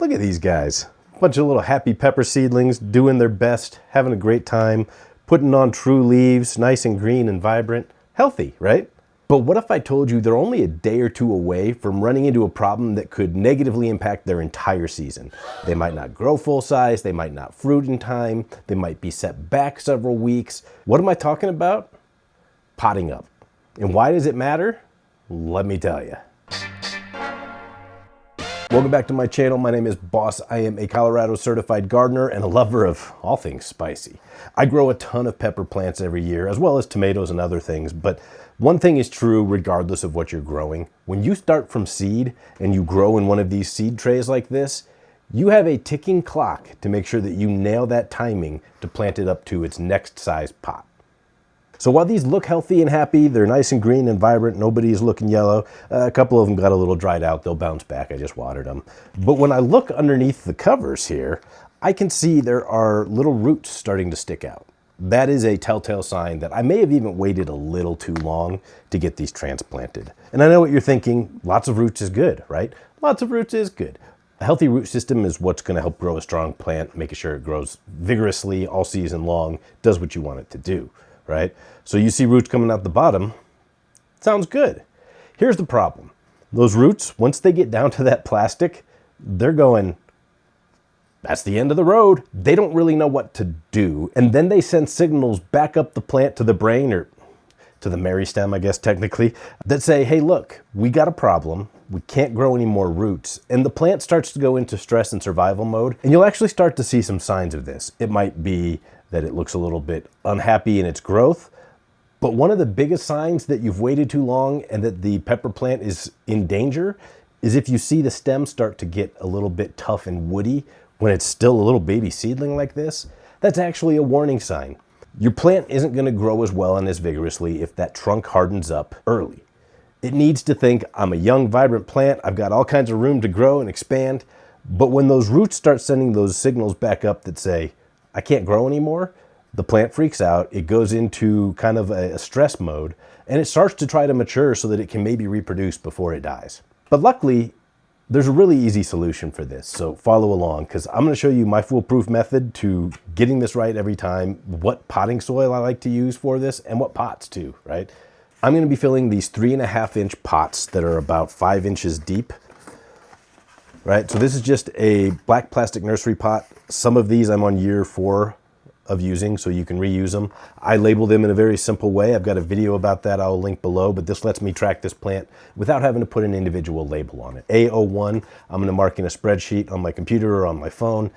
Look at these guys. A bunch of little happy pepper seedlings doing their best, having a great time, putting on true leaves, nice and green and vibrant. Healthy, right? But what if I told you they're only a day or two away from running into a problem that could negatively impact their entire season? They might not grow full size, they might not fruit in time, they might be set back several weeks. What am I talking about? Potting up. And why does it matter? Let me tell you. Welcome back to my channel. My name is Boss. I am a Colorado certified gardener and a lover of all things spicy. I grow a ton of pepper plants every year, as well as tomatoes and other things, but one thing is true regardless of what you're growing. When you start from seed and you grow in one of these seed trays like this, you have a ticking clock to make sure that you nail that timing to plant it up to its next size pot. So while these look healthy and happy, they're nice and green and vibrant, nobody is looking yellow. A couple of them got a little dried out, they'll bounce back, I just watered them. But when I look underneath the covers here, I can see there are little roots starting to stick out. That is a telltale sign that I may have even waited a little too long to get these transplanted. And I know what you're thinking, lots of roots is good, right? Lots of roots is good. A healthy root system is what's going to help grow a strong plant, making sure it grows vigorously all season long, does what you want it to do. Right? So you see roots coming out the bottom, sounds good. Here's the problem. Those roots, once they get down to that plastic, they're going, that's the end of the road. They don't really know what to do. And then they send signals back up the plant to the brain, or to the meristem, I guess technically, that say, hey, look, we got a problem. We can't grow any more roots. And the plant starts to go into stress and survival mode. And you'll actually start to see some signs of this. It might be that it looks a little bit unhappy in its growth. But one of the biggest signs that you've waited too long and that the pepper plant is in danger is if you see the stem start to get a little bit tough and woody when it's still a little baby seedling like this. That's actually a warning sign. Your plant isn't going to grow as well and as vigorously if that trunk hardens up early. It needs to think, I'm a young, vibrant plant. I've got all kinds of room to grow and expand. But when those roots start sending those signals back up that say, I can't grow anymore, the plant freaks out, it goes into kind of a stress mode, and it starts to try to mature so that it can maybe reproduce before it dies. But luckily, there's a really easy solution for this, so follow along, because I'm going to show you my foolproof method to getting this right every time, what potting soil I like to use for this, and what pots too, right? I'm going to be filling these 3.5-inch pots that are about 5 inches deep. Right, so this is just a black plastic nursery pot. Some of these I'm on year 4 of using, so you can reuse them. I label them in a very simple way. I've got a video about that I'll link below, but this lets me track this plant without having to put an individual label on it. A01, I'm gonna mark in a spreadsheet on my computer or on my phone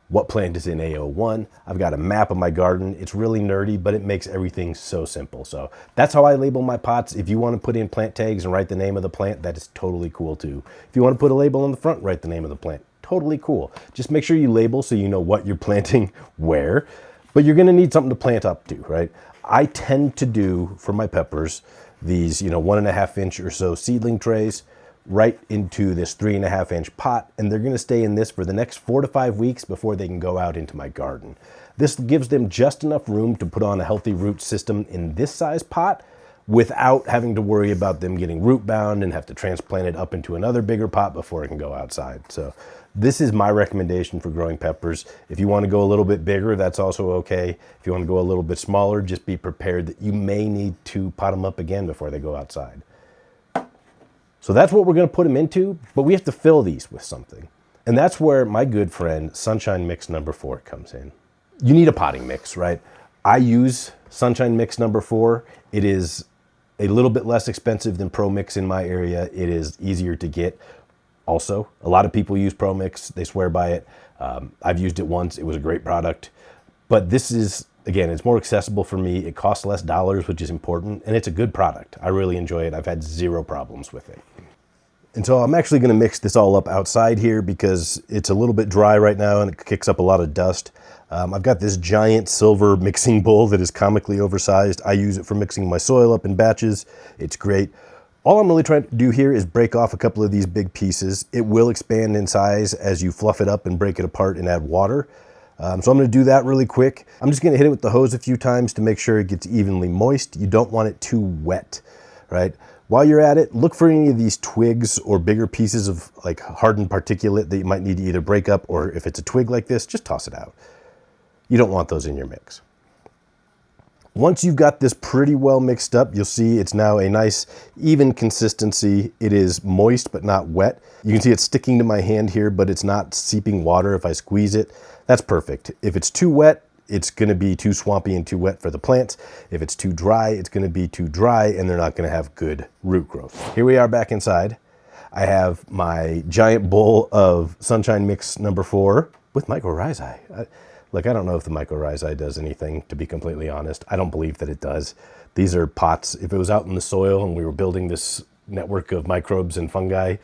what plant is in A01. I've got a map of my garden. It's really nerdy, but it makes everything so simple. So that's how I label my pots. If you want to put in plant tags and write the name of the plant, that is totally cool too. If you want to put a label on the front, write the name of the plant. Totally cool. Just make sure you label so you know what you're planting where, but you're going to need something to plant up to, right? I tend to do for my peppers these, 1.5-inch or so seedling trays right into this 3.5-inch pot, and they're going to stay in this for the next 4 to 5 weeks before they can go out into my garden. This gives them just enough room to put on a healthy root system in this size pot without having to worry about them getting root bound and have to transplant it up into another bigger pot before it can go outside. So this is my recommendation for growing peppers. If you want to go a little bit bigger, that's also okay. If you want to go a little bit smaller, just be prepared that you may need to pot them up again before they go outside. So that's what we're going to put them into, but we have to fill these with something. And that's where my good friend Sunshine Mix number 4 comes in. You need a potting mix, right? I use Sunshine Mix number 4. It is a little bit less expensive than Pro Mix in my area. It is easier to get. Also, a lot of people use Pro Mix. They swear by it. I've used it once. It was a great product. But this is, again, it's more accessible for me. It costs less dollars, which is important, and it's a good product. I really enjoy it. I've had 0 problems with it. And so I'm actually going to mix this all up outside here because it's a little bit dry right now and it kicks up a lot of dust. I've got this giant silver mixing bowl that is comically oversized. I use it for mixing my soil up in batches. It's great. All I'm really trying to do here is break off a couple of these big pieces. It will expand in size as you fluff it up and break it apart and add water. So I'm going to do that really quick. I'm just going to hit it with the hose a few times to make sure it gets evenly moist. You don't want it too wet, right? While you're at it, look for any of these twigs or bigger pieces of like hardened particulate that you might need to either break up, or if it's a twig like this, just toss it out. You don't want those in your mix. Once you've got this pretty well mixed up, you'll see it's now a nice even consistency. It is moist but not wet. You can see it's sticking to my hand here, but it's not seeping water if I squeeze it. That's perfect. If it's too wet, it's going to be too swampy and too wet for the plants. If it's too dry, it's going to be too dry and they're not going to have good root growth. Here we are back inside. I have my giant bowl of Sunshine Mix number 4 with mycorrhizae. Look, I don't know if the mycorrhizae does anything, to be completely honest. I don't believe that it does. These are pots. If it was out in the soil and we were building this network of microbes and fungi,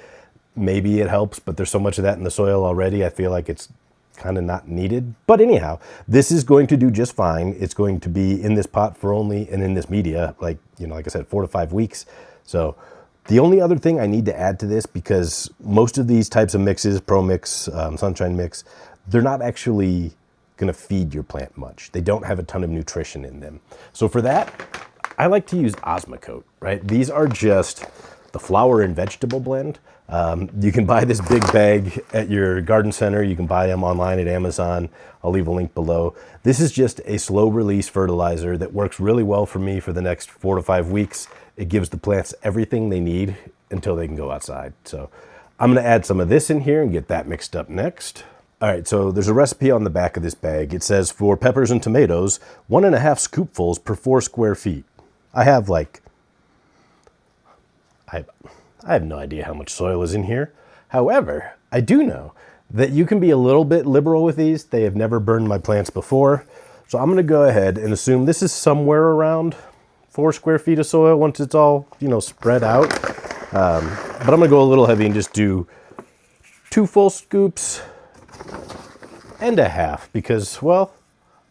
maybe it helps, but there's so much of that in the soil already, I feel like it's kind of not needed. But anyhow, this is going to do just fine. It's going to be in this pot for only, and in this media, like I said, 4 to 5 weeks. So the only other thing I need to add to this, because most of these types of mixes, Pro Mix, Sunshine Mix, they're not actually going to feed your plant much. They don't have a ton of nutrition in them. So for that, I like to use Osmocote, right? These are just the flower and vegetable blend. You can buy this big bag at your garden center. You can buy them online at Amazon. I'll leave a link below. This is just a slow release fertilizer that works really well for me for the next 4 to 5 weeks. It gives the plants everything they need until they can go outside. So I'm going to add some of this in here and get that mixed up next. All right, so there's a recipe on the back of this bag. It says for peppers and tomatoes, 1.5 scoopfuls per 4 square feet. I have no idea how much soil is in here. However, I do know that you can be a little bit liberal with these. They have never burned my plants before. So I'm gonna go ahead and assume this is somewhere around 4 square feet of soil once it's all, spread out. But I'm gonna go a little heavy and just do 2 full scoops and a half because, well,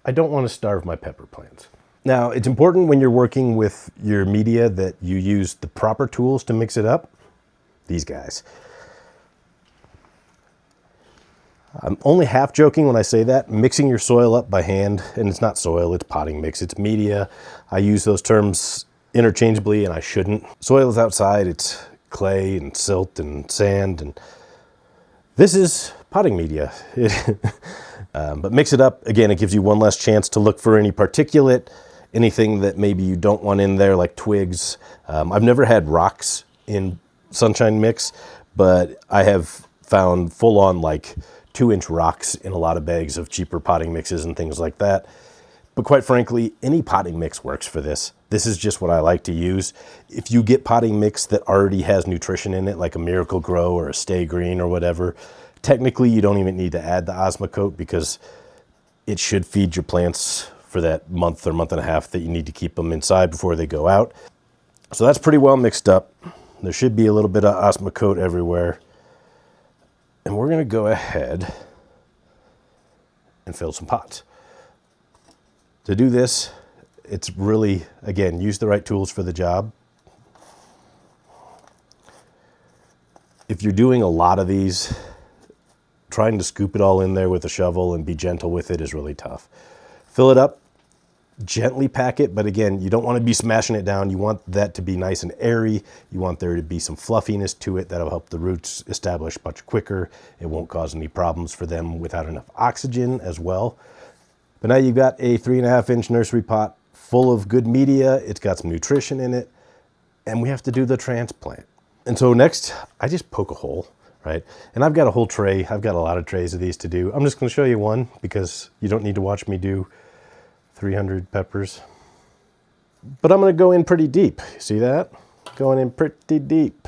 I don't want to starve my pepper plants. Now, it's important when you're working with your media that you use the proper tools to mix it up. These guys. I'm only half joking when I say that. Mixing your soil up by hand, and it's not soil, it's potting mix, it's media. I use those terms interchangeably and I shouldn't. Soil is outside, it's clay and silt and sand, and this is potting media. But mix it up. Again, it gives you one less chance to look for any particulate, anything that maybe you don't want in there, like twigs. I've never had rocks in Sunshine Mix, but I have found full-on like 2-inch rocks in a lot of bags of cheaper potting mixes and things like that. But quite frankly, any potting mix works for this. This is just what I like to use. If you get potting mix that already has nutrition in it, like a Miracle Grow or a Stay Green or whatever, technically you don't even need to add the Osmocote because it should feed your plants for that month or month and a half that you need to keep them inside before they go out. So that's pretty well mixed up. There should be a little bit of Osmocote everywhere. And we're gonna go ahead and fill some pots. To do this, it's really, again, use the right tools for the job. If you're doing a lot of these, trying to scoop it all in there with a shovel and be gentle with it is really tough. Fill it up, gently pack it, but again, you don't want to be smashing it down. You want that to be nice and airy. You want there to be some fluffiness to it. That'll help the roots establish much quicker. It won't cause any problems for them without enough oxygen as well. But now you've got a 3.5-inch nursery pot full of good media. It's got some nutrition in it, and we have to do the transplant. And so next, I just poke a hole, right? And I've got a whole tray. I've got a lot of trays of these to do. I'm just going to show you one because you don't need to watch me do 300 peppers. But I'm going to go in pretty deep. See that? Going in pretty deep.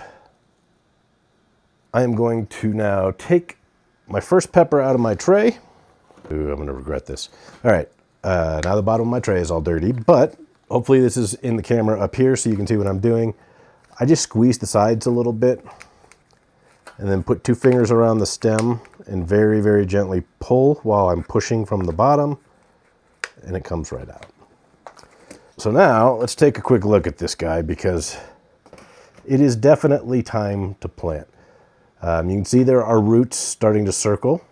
I am going to now take my first pepper out of my tray. Ooh, I'm going to regret this. All right, now the bottom of my tray is all dirty, but hopefully this is in the camera up here so you can see what I'm doing. I just squeeze the sides a little bit and then put 2 fingers around the stem and very, very gently pull while I'm pushing from the bottom, and it comes right out. So now let's take a quick look at this guy because it is definitely time to plant. You can see there are roots starting to circle.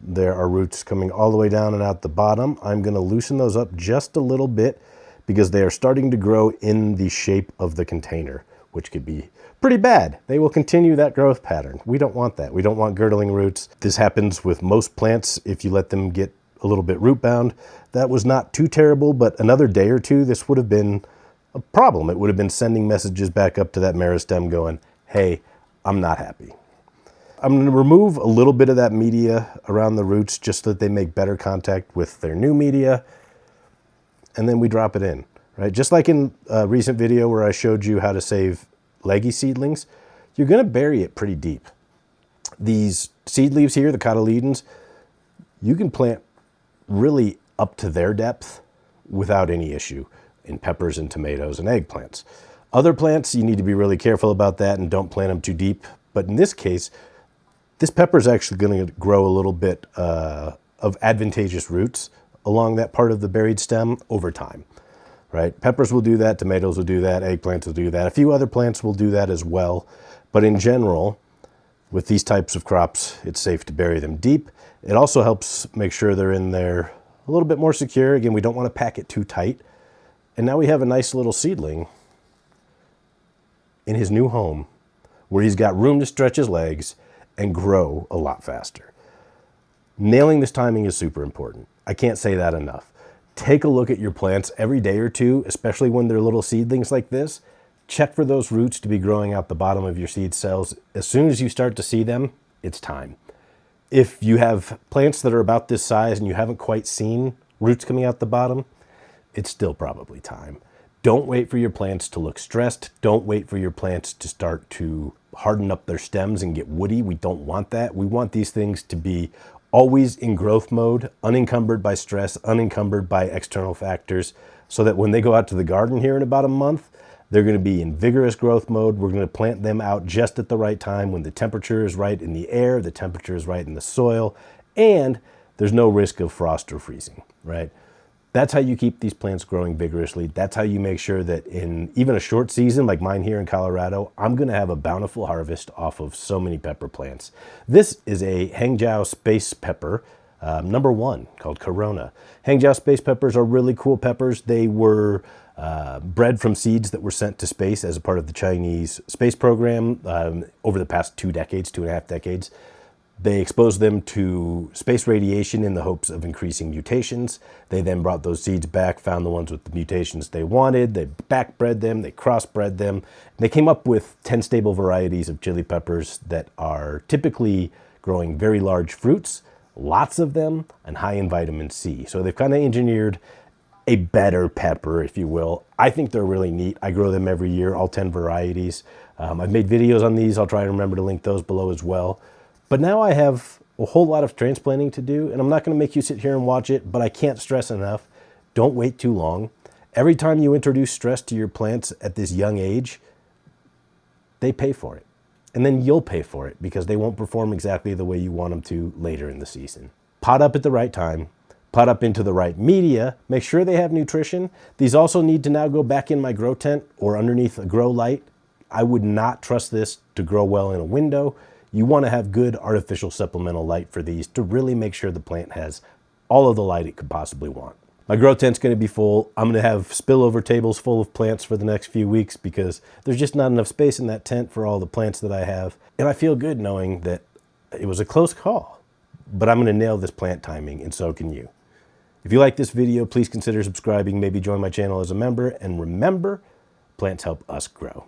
There are roots coming all the way down and out the bottom. I'm going to loosen those up just a little bit because they are starting to grow in the shape of the container, which could be pretty bad. They will continue that growth pattern. We don't want that. We don't want girdling roots. This happens with most plants if you let them get a little bit root bound. That was not too terrible, but another day or two, this would have been a problem. It would have been sending messages back up to that meristem going, hey, I'm not happy. I'm going to remove a little bit of that media around the roots just so that they make better contact with their new media, and then we drop it in, right? Just like in a recent video where I showed you how to save leggy seedlings, you're going to bury it pretty deep. These seed leaves here, the cotyledons, you can plant really up to their depth without any issue in peppers and tomatoes and eggplants. Other plants, you need to be really careful about that and don't plant them too deep. But in this case, this pepper is actually going to grow a little bit of advantageous roots along that part of the buried stem over time, right? Peppers will do that, tomatoes will do that, eggplants will do that. A few other plants will do that as well. But in general, with these types of crops, it's safe to bury them deep. It also helps make sure they're in there a little bit more secure. Again, we don't want to pack it too tight. And now we have a nice little seedling in his new home where he's got room to stretch his legs and grow a lot faster. Nailing this timing is super important. I can't say that enough. Take a look at your plants every day or two, especially when they're little seedlings like this. Check for those roots to be growing out the bottom of your seed cells. As soon as you start to see them, it's time. If you have plants that are about this size and you haven't quite seen roots coming out the bottom, it's still probably time. Don't wait for your plants to look stressed. Don't wait for your plants to start to harden up their stems and get woody. We don't want that. We want these things to be always in growth mode, unencumbered by stress, unencumbered by external factors, so that when they go out to the garden here in about a month, they're going to be in vigorous growth mode. We're going to plant them out just at the right time when the temperature is right in the air, the temperature is right in the soil, and there's no risk of frost or freezing, right? That's how you keep these plants growing vigorously. That's how you make sure that in even a short season like mine here in Colorado, I'm going to have a bountiful harvest off of so many pepper plants. This is a Hangjiao space pepper, number 1, called Corona. Hangjiao space peppers are really cool peppers. They were bred from seeds that were sent to space as a part of the Chinese space program over the past 2.5 decades. They exposed them to space radiation in the hopes of increasing mutations. They then brought those seeds back, found the ones with the mutations they wanted. They backbred them, they crossbred them. They came up with 10 stable varieties of chili peppers that are typically growing very large fruits, lots of them, and high in vitamin C. So they've kind of engineered a better pepper, if you will. I think they're really neat. I grow them every year, all 10 varieties. I've made videos on these. I'll try to remember to link those below as well. But now I have a whole lot of transplanting to do, and I'm not going to make you sit here and watch it, but I can't stress enough, don't wait too long. Every time you introduce stress to your plants at this young age, they pay for it. And then you'll pay for it because they won't perform exactly the way you want them to later in the season. Pot up at the right time, pot up into the right media, make sure they have nutrition. These also need to now go back in my grow tent or underneath a grow light. I would not trust this to grow well in a window. You want to have good artificial supplemental light for these to really make sure the plant has all of the light it could possibly want. My grow tent's going to be full. I'm going to have spillover tables full of plants for the next few weeks because there's just not enough space in that tent for all the plants that I have. And I feel good knowing that it was a close call, but I'm going to nail this plant timing, and so can you. If you like this video, please consider subscribing, maybe join my channel as a member, and remember, plants help us grow.